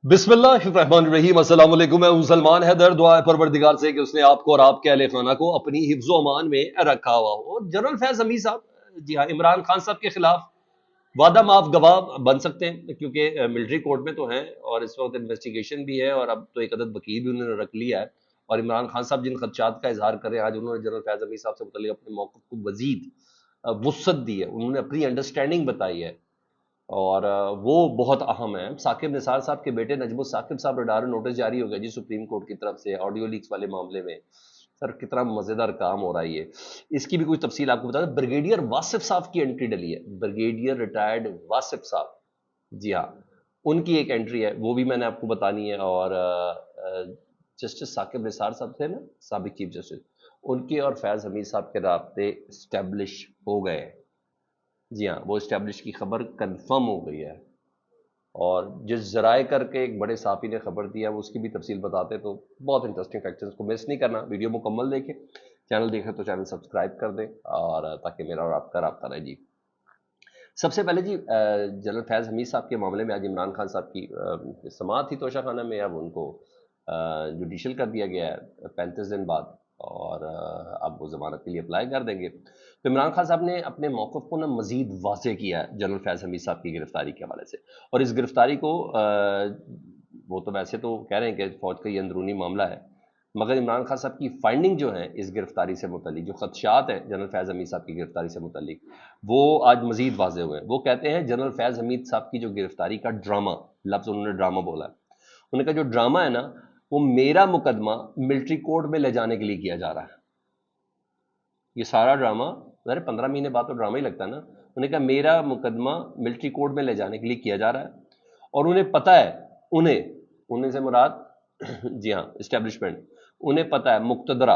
बिस्मिल्लाहिर्रहमानिर्रहीम। अस्सलाम वालेकुम। मैं हूं सलमान हैदर। दुआ है परवरदिगार से कि उसने आपको और आपके अहले खाना को अपनी हिफ्ज़ ओ अमान में रखा हुआ हो। और जनरल फैज हमीद साहब, जी हाँ, इमरान खान साहब के खिलाफ वादा माफ गवाह बन सकते हैं, क्योंकि मिलिट्री कोर्ट में तो हैं और इस वक्त इन्वेस्टिगेशन भी है और अब तो एक अदद वकील भी उन्होंने रख लिया है। और इमरान खान साहब जिन खदशात का इजहार कर रहे हैं, आज उन्होंने जनरल फैज हमीद साहब से मुतल्लिक अपने मौक़िफ़ को मजीद वुसअत दी है, उन्होंने अपनी अंडरस्टैंडिंग बताई है। और वो बहुत अहम है। साकिब निसार साहब के बेटे नजमुल साकिब साहब रडार नोटिस जारी हो गया जी सुप्रीम कोर्ट की तरफ से ऑडियो लीक्स वाले मामले में। सर कितना मजेदार काम हो रहा है ये। इसकी भी कुछ तफसील आपको बता दें। ब्रिगेडियर वासिफ साहब की एंट्री डली है। ब्रिगेडियर रिटायर्ड वासिफ साहब, जी हाँ, उनकी एक एंट्री है, वो भी मैंने आपको बतानी है। और जस्टिस साकिब निसार साहब थे ना, साबिक चीफ जस्टिस, उनके और फैज हमीद साहब के राब्ते इस्टेब्लिश हो गए हैं। जी हाँ, वो इस्टेब्लिश की खबर कंफर्म हो गई है। और जिस जराए करके एक बड़े साफी ने खबर दिया, वो उसकी भी तफसील बताते तो बहुत इंटरेस्टिंग फैक्ट्स को मिस नहीं करना। वीडियो मुकम्मल देखें, चैनल देखें तो चैनल सब्सक्राइब कर दें, और ताकि मेरा और आपका राब्ता रहे जी। सबसे पहले जी, जनरल फैज़ हमीद साहब के मामले में आज इमरान खान साहब की समाअत थी तोशा खाना में। अब उनको जुडिशल कर दिया गया है 35 दिन बाद, और अब वो ज़मानत के लिए अप्लाई कर देंगे। तो इमरान खान साहब ने अपने मौक़िफ़ को ना मज़ीद वाज़ेह किया है जनरल फैज़ हमीद साहब की गिरफ़्तारी के हवाले से। और इस गिरफ़्तारी को वो तो वैसे तो कह रहे हैं कि फ़ौज का ये अंदरूनी मामला है, मगर इमरान खान साहब की फाइंडिंग जो है इस गिरफ्तारी से मुतल्लिक, जो खदशात हैं जनरल फैज़ हमीद साहब की गिरफ्तारी से मुतल्लिक, वो आज मजीद वाजे हुए हैं। वो कहते हैं जनरल फैज़ हमीद साहब की जो गिरफ्तारी का ड्रामा, लफ्ज़ उन्होंने ड्रामा बोला है, उन्होंने कहा जो ड्रामा है ना, वो मेरा मुकदमा मिलिट्री कोर्ट में ले जाने के लिए किया जा रहा है। ये सारा ड्रामा, अरे 15 महीने बाद तो ड्रामा ही लगता है ना। उन्होंने कहा मेरा मुकदमा मिलिट्री कोर्ट में ले जाने के लिए किया जा रहा है, और उन्हें पता है, उन्हें उन्हें से मुराद जी हाँ, इस्टेब्लिशमेंट, उन्हें पता है, मुक्तदरा,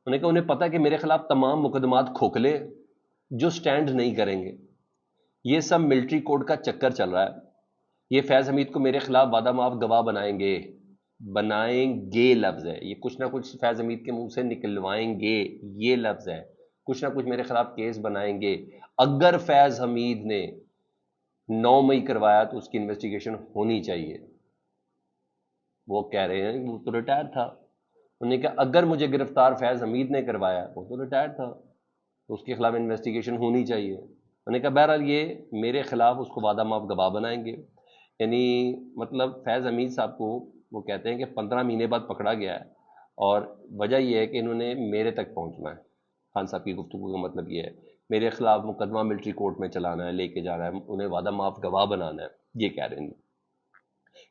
उन्हें कहा उन्हें पता है कि मेरे खिलाफ तमाम मुकदमात खोखले जो स्टैंड नहीं करेंगे। ये सब मिलिट्री कोड का चक्कर चल रहा है। ये फैज़ हमीद को मेरे खिलाफ वादा माफ गवाह बनाएंगे, बनाएंगे लफ्ज़ है ये, कुछ ना कुछ फैज़ हमीद के मुंह से निकलवाएंगे, ये लफ्ज़ है, कुछ ना कुछ मेरे खिलाफ केस बनाएंगे। अगर फैज़ हमीद ने 9 मई करवाया तो उसकी इन्वेस्टिगेशन होनी चाहिए। वो कह रहे हैं वो तो रिटायर था। उन्होंने कहा अगर मुझे गिरफ्तार फैज़ हमीद ने करवाया, वो तो रिटायर था, तो उसके खिलाफ इन्वेस्टिगेशन होनी चाहिए। उन्होंने कहा बहरहाल ये मेरे खिलाफ उसको वादा माफ गवाह बनाएंगे। यानी मतलब फैज़ हमीद साहब को वो कहते हैं कि 15 महीने बाद पकड़ा गया है, और वजह यह है कि इन्होंने मेरे तक पहुंचना है। खान साहब की गुफ्तगू का मतलब ये है, मेरे खिलाफ मुकदमा मिलिट्री कोर्ट में चलाना है, लेके जाना है, उन्हें वादा माफ गवाह बनाना है, ये कह रहे हैं।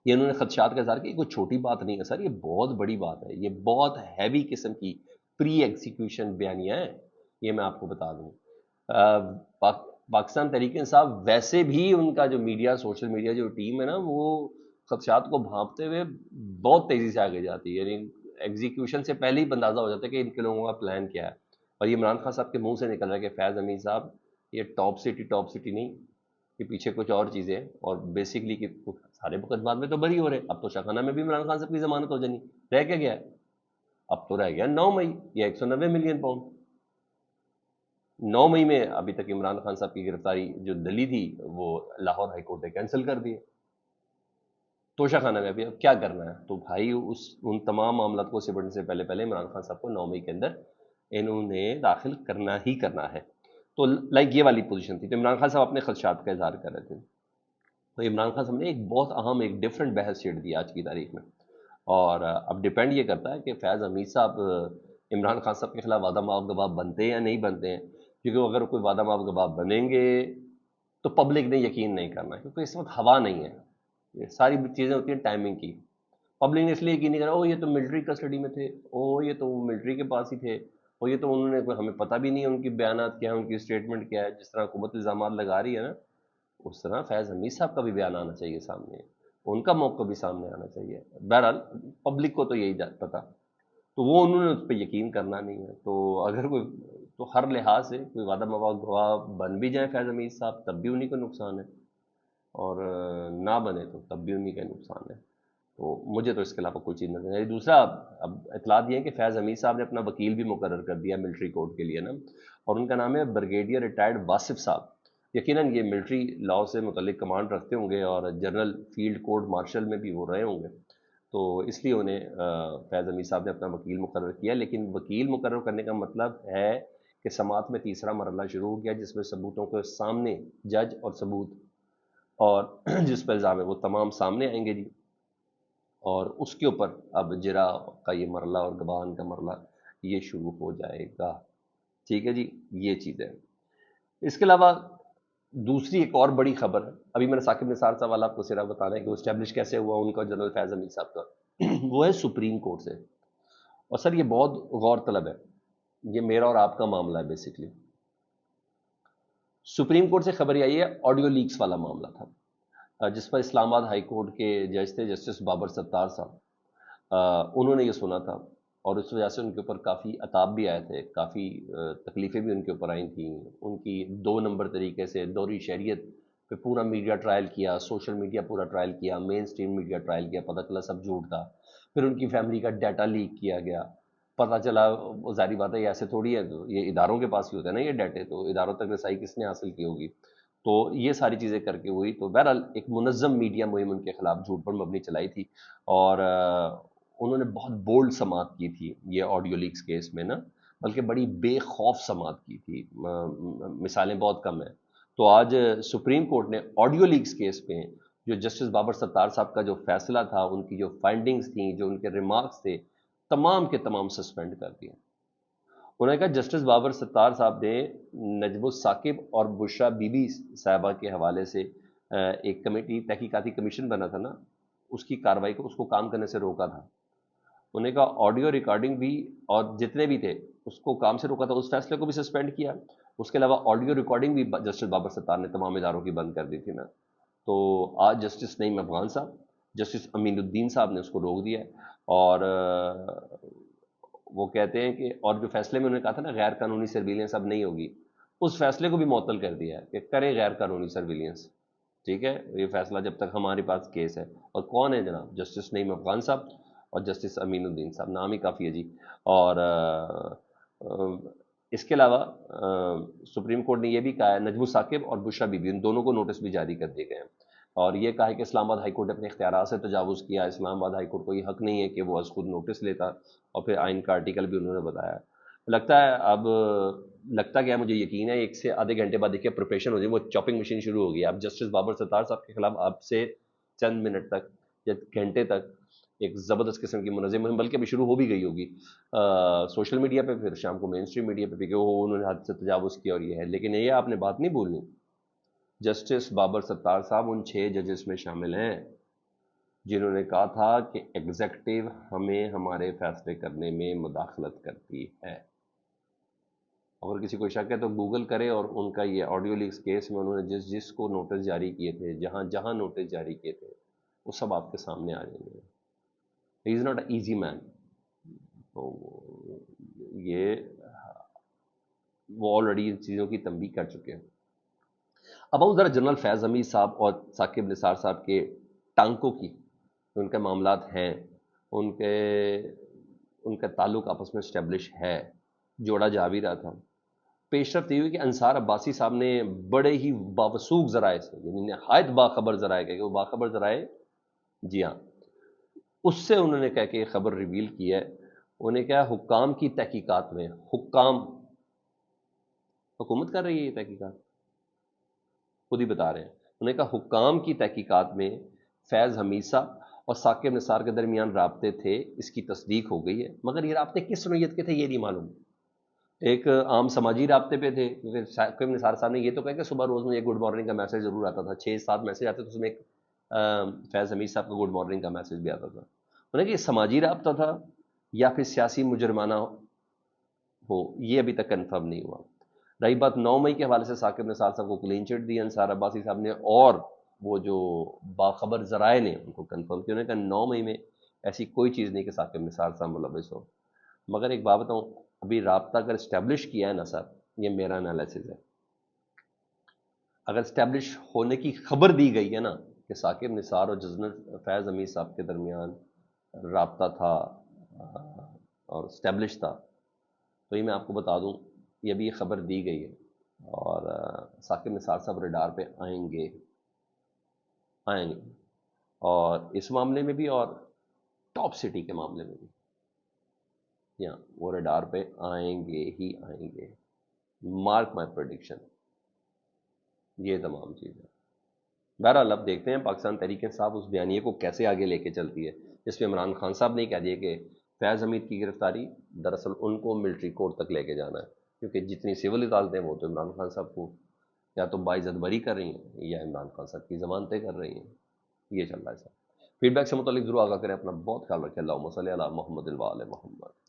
ये उन्होंने खदशात का इज़हार किया। कोई छोटी बात नहीं है सर, ये बहुत बड़ी बात है, ये बहुत हैवी किस्म की प्री एग्जीक्यूशन बयानियाँ हैं, ये मैं आपको बता दूँ। पाकिस्तान तहरीक इंसाफ वैसे भी उनका जो मीडिया, सोशल मीडिया जो टीम है ना, वो खदशात को भांपते हुए बहुत तेज़ी से आगे जाती है। यानी एग्जीक्यूशन से पहले ही अंदाज़ा हो जाता है कि इनके लोगों का प्लान क्या है। और ये इमरान खान साहब के मुंह से निकल रहा है कि फैज़ हमीद साहब ये टॉप सिटी नहीं, कि पीछे कुछ और चीज़ें हैं, और बेसिकली कि सारे मुकदमात में तो बरी हो रहे। अब तो शाखाना में भी इमरान खान साहब की जमानत हो जानी, रह क्या गया है? अब तो रह गया 9 मई या 190 मिलियन पाउंड। 9 मई में अभी तक इमरान खान साहब की गिरफ्तारी जो दली थी, वो लाहौर हाईकोर्ट ने कैंसिल कर दी है। तोशा खाना में अभी अब क्या करना है? तो भाई उस उन तमाम मामला को सिमटने से पहले पहले इमरान खान साहब को 9 मई के अंदर इन्होंने दाखिल करना ही करना है। तो लाइक ये वाली पोजीशन थी। तो इमरान खान साहब अपने खदशात का इजहार कर रहे थे। तो इमरान खान साहब ने एक बहुत अहम, एक डिफरेंट बहस छेड़ दी आज की तारीख में। और अब डिपेंड ये करता है कि फैज़ हमीद साहब इमरान खान साहब के खिलाफ वादा माफ गवाह बनते हैं या नहीं बनते हैं। क्योंकि अगर कोई वादा माफ गवाह बनेंगे तो पब्लिक ने यकीन नहीं करना, क्योंकि इस वक्त हवा नहीं है। ये सारी चीज़ें होती हैं टाइमिंग की। पब्लिक ने इसलिए यकीन नहीं करा, ओ ये तो मिलिट्री कस्टडी में थे, ओ ये तो मिलिट्री के पास ही थे, और ये तो उन्होंने, हमें पता भी नहीं है उनकी बयानात क्या है, उनकी स्टेटमेंट क्या है। जिस तरह हुकूमत इल्ज़ाम लगा रही है ना, उस तरह फैज़ हमीद साहब का भी बयान आना चाहिए सामने, उनका मौक़िफ़ भी सामने आना चाहिए। बहरहाल पब्लिक को तो यही पता, तो वो उन्होंने उस पर यकीन करना नहीं है। तो अगर कोई, तो हर लिहाज से कोई वादा मवा गवाह बन भी जाए फैज़ हमीद साहब, तब भी उन्हीं को नुकसान है, और ना बने तो तब भी उन्हीं का नुकसान है। तो मुझे तो इसके अलावा कोई चीज़ नजर नहीं आई। दूसरा, अब इतला दी है कि फैज़ हमीद साहब ने अपना वकील भी मुकर्रर कर दिया मिलिट्री कोर्ट के लिए ना, और उनका नाम है ब्रिगेडियर रिटायर्ड वासिफ साहब। یقیناً یہ ملٹری لاء سے متعلق کمانڈ رکھتے ہوں گے اور جنرل فیلڈ کورٹ مارشل میں بھی وہ رہے ہوں گے، تو اس لیے انہیں فیض حمید صاحب نے اپنا وکیل مقرر کیا. لیکن وکیل مقرر کرنے کا مطلب ہے کہ سماعت میں تیسرا مرحلہ شروع ہو گیا، جس میں ثبوتوں کے سامنے جج اور ثبوت اور جس پر الزام ہے وہ تمام سامنے آئیں گے جی، اور اس کے اوپر اب جرا کا یہ مرحلہ اور گواہان کا مرحلہ یہ شروع ہو جائے گا. ٹھیک ہے جی، یہ چیز ہے. اس کے علاوہ دوسری ایک اور بڑی خبر ہے، ابھی میں نے ثاقب نثار صاحب والا آپ کو سرا بتانا ہے کہ وہ اسٹیبلش کیسے ہوا ان کا جنرل فیض حمید صاحب کا. وہ ہے سپریم کورٹ سے. اور سر یہ بہت غور طلب ہے، یہ میرا اور آپ کا معاملہ ہے بیسکلی. سپریم کورٹ سے خبر آئی ہے آڈیو لیکس والا معاملہ تھا، جس پر اسلام آباد ہائی کورٹ کے جج تھے جسٹس بابر ستار صاحب، انہوں نے یہ سنا تھا اور اس وجہ سے ان کے اوپر کافی عتاب بھی آئے تھے، کافی تکلیفیں بھی ان کے اوپر آئی تھیں. ان کی 2 نمبر طریقے سے دوہری شہریت پہ پورا میڈیا ٹرائل کیا، سوشل میڈیا پورا ٹرائل کیا، مین سٹریم میڈیا ٹرائل کیا، پتہ چلا سب جھوٹ تھا. پھر ان کی فیملی کا ڈیٹا لیک کیا گیا، پتہ چلا وہ ظاہری بات ہے یہ ایسے تھوڑی ہے، یہ اداروں کے پاس ہی ہوتا ہے نا یہ ڈیٹے، تو اداروں تک رسائی کس نے حاصل کی ہوگی. تو یہ ساری چیزیں کر کے ہوئی. تو بہرحال ایک منظم میڈیا مہم ان کے خلاف جھوٹ پر مبنی چلائی تھی، اور انہوں نے بہت بولڈ سماعت کی تھی یہ آڈیو لیکس کیس میں نا، بلکہ بڑی بے خوف سماعت کی تھی، مثالیں بہت کم ہیں. تو آج سپریم کورٹ نے آڈیو لیکس کیس پہ جو جسٹس بابر ستار صاحب کا جو فیصلہ تھا، ان کی جو فائنڈنگز تھیں، جو ان کے ریمارکس تھے، تمام کے تمام سسپینڈ کر دیے. انہوں نے کہا جسٹس بابر ستار صاحب نے نجم الثاقب اور بشرا بی بی صاحبہ کے حوالے سے ایک کمیٹی تحقیقاتی کمیشن بنا تھا نا، اس کی کارروائی کو، اس کو کام کرنے سے روکا تھا. انہوں نے کہا آڈیو ریکارڈنگ بھی اور جتنے بھی تھے اس کو کام سے روکا تھا، اس فیصلے کو بھی سسپینڈ کیا. اس کے علاوہ آڈیو ریکارڈنگ بھی جسٹس بابر ستار نے تمام اداروں کی بند کر دی تھی نا. تو آج جسٹس نعیم افغان صاحب، جسٹس امین الدین صاحب نے اس کو روک دیا ہے. اور وہ کہتے ہیں کہ، اور جو فیصلے میں انہوں نے کہا تھا نا غیر قانونی سرویلنس اب نہیں ہوگی، اس فیصلے کو بھی معطل کر دیا ہے کہ کریں غیر قانونی سرویلنس. ٹھیک ہے، یہ فیصلہ جب تک ہمارے پاس کیس ہے. اور کون ہے جناب؟ جسٹس نعیم افغان صاحب اور جسٹس امین الدین صاحب، نام ہی کافی ہے جی. اور اس کے علاوہ سپریم کورٹ نے یہ بھی کہا ہے نجم الثاقب اور بشرا بی بی ان دونوں کو نوٹس بھی جاری کر دیے گئے ہیں، اور یہ کہا ہے کہ اسلام آباد ہائی کورٹ نے اپنے اختیارات سے تجاوز کیا. اسلام آباد ہائی کورٹ کو یہ حق نہیں ہے کہ وہ از خود نوٹس لیتا. اور پھر آئین کا آرٹیکل بھی انہوں نے بتایا. لگتا ہے اب، لگتا کیا ہے، مجھے یقین ہے 1 سے آدھے گھنٹے بعد دیکھیے پروفیشن ہو جائے، وہ چاپنگ مشین شروع ہوگی. اب جسٹس بابر ستار صاحب کے خلاف اب سے چند منٹ تک یا گھنٹے تک ایک زبردست قسم کی منظم مہم، بلکہ ابھی شروع ہو بھی گئی ہوگی سوشل میڈیا پہ، پھر شام کو مین اسٹریم میڈیا پہ بھی کہ وہ انہوں نے حد سے تجاوز کیا اور یہ ہے. لیکن یہ آپ نے بات نہیں بولنی، جسٹس بابر ستار صاحب ان 6 ججز میں شامل ہیں جنہوں نے کہا تھا کہ ایگزیکٹو ہمیں ہمارے فیصلے کرنے میں مداخلت کرتی ہے. اگر کسی کو شک ہے تو گوگل کرے، اور ان کا یہ آڈیو لیکس کیس میں انہوں نے جس کو نوٹس جاری کیے تھے، جہاں جہاں نوٹس جاری کیے تھے، وہ سب آپ کے سامنے آ جائیں گے. ہی از ناٹ اے ایزی مین. تو یہ وہ آلریڈی ان چیزوں کی تنبیہ کر چکے ہیں. اب ہم ذرا جنرل فیض حمید صاحب اور ثاقب نثار صاحب کے ٹانکوں کی، ان کے معاملات ہیں، ان کے ان کا تعلق آپس میں اسٹیبلش ہے، جوڑا جا بھی رہا تھا. پیش رفت یہ ہوئی کہ انصار عباسی صاحب نے بڑے ہی باوثوق ذرائع سے، یعنی نہایت باخبر ذرائع، کہ وہ باخبر ذرائع، جی ہاں، اس سے انہوں نے کہہ کے یہ خبر ریویل کی ہے. انہوں نے کہا حکام کی تحقیقات میں، حکام، حکومت کر رہی ہے یہ تحقیقات، خود ہی بتا رہے ہیں. انہوں نے کہا حکام کی تحقیقات میں فیض حمید صاحب اور ثاقب نثار کے درمیان رابطے تھے، اس کی تصدیق ہو گئی ہے. مگر یہ رابطے کس نوعیت کے تھے یہ نہیں معلوم. ایک عام سماجی رابطے پہ تھے، کیونکہ ثاقب نثار صاحب نے یہ تو کہا کہ صبح روز میں ایک گڈ مارننگ کا میسج ضرور آتا تھا، 6-7 میسج آتے تھے، اس میں ایک فیض حمید صاحب کا گڈ مارننگ کا میسج بھی آتا تھا. انہوں نے کہ یہ سماجی رابطہ تھا یا پھر سیاسی مجرمانہ ہو، یہ ابھی تک کنفرم نہیں ہوا. رہی بات 9 مئی کے حوالے سے، ثاقب نثار صاحب کو کلین چٹ دی انصار عباسی صاحب نے، اور وہ جو باخبر ذرائع نے ان کو کنفرم کیا. انہوں نے کہا 9 مئی میں ایسی کوئی چیز نہیں کہ ثاقب نثار صاحب ملوث ہو. مگر ایک بات بتاؤں، ابھی رابطہ اگر اسٹیبلش کیا ہے نا سر، یہ میرا انالیسز ہے، اگر اسٹیبلش ہونے کی خبر دی گئی ہے نا کہ ثاقب نثار اور جنرل فیض حمید صاحب کے درمیان رابطہ تھا اور اسٹیبلش تھا، تو یہ میں آپ کو بتا دوں، یہ ابھی یہ خبر دی گئی ہے. اور ثاقب نثار صاحب ریڈار پہ آئیں گے، آئیں گے، اور اس معاملے میں بھی اور ٹاپ سٹی کے معاملے میں بھی، یا وہ ریڈار پہ آئیں گے ہی آئیں گے، مارک مائی پروڈکشن، یہ تمام چیزیں۔ بہرحال اب دیکھتے ہیں پاکستان تحریک انصاف اس بیانیے کو کیسے آگے لے کے چلتی ہے، جس پہ عمران خان صاحب نے کہہ دیا کہ فیض حمید کی گرفتاری دراصل ان کو ملٹری کورٹ تک لے کے جانا ہے، کیونکہ جتنی سول عدالتیں وہ تو عمران خان صاحب کو یا تو باعزت بری کر رہی ہیں یا عمران خان صاحب کی ضمانتیں کر رہی ہیں، یہ چل رہا ہے سر۔ فیڈ بیک سے متعلق ضرور آگاہ کریں، اپنا بہت خیال رکھیں، اللہم صلی علی محمد وعلی محمد۔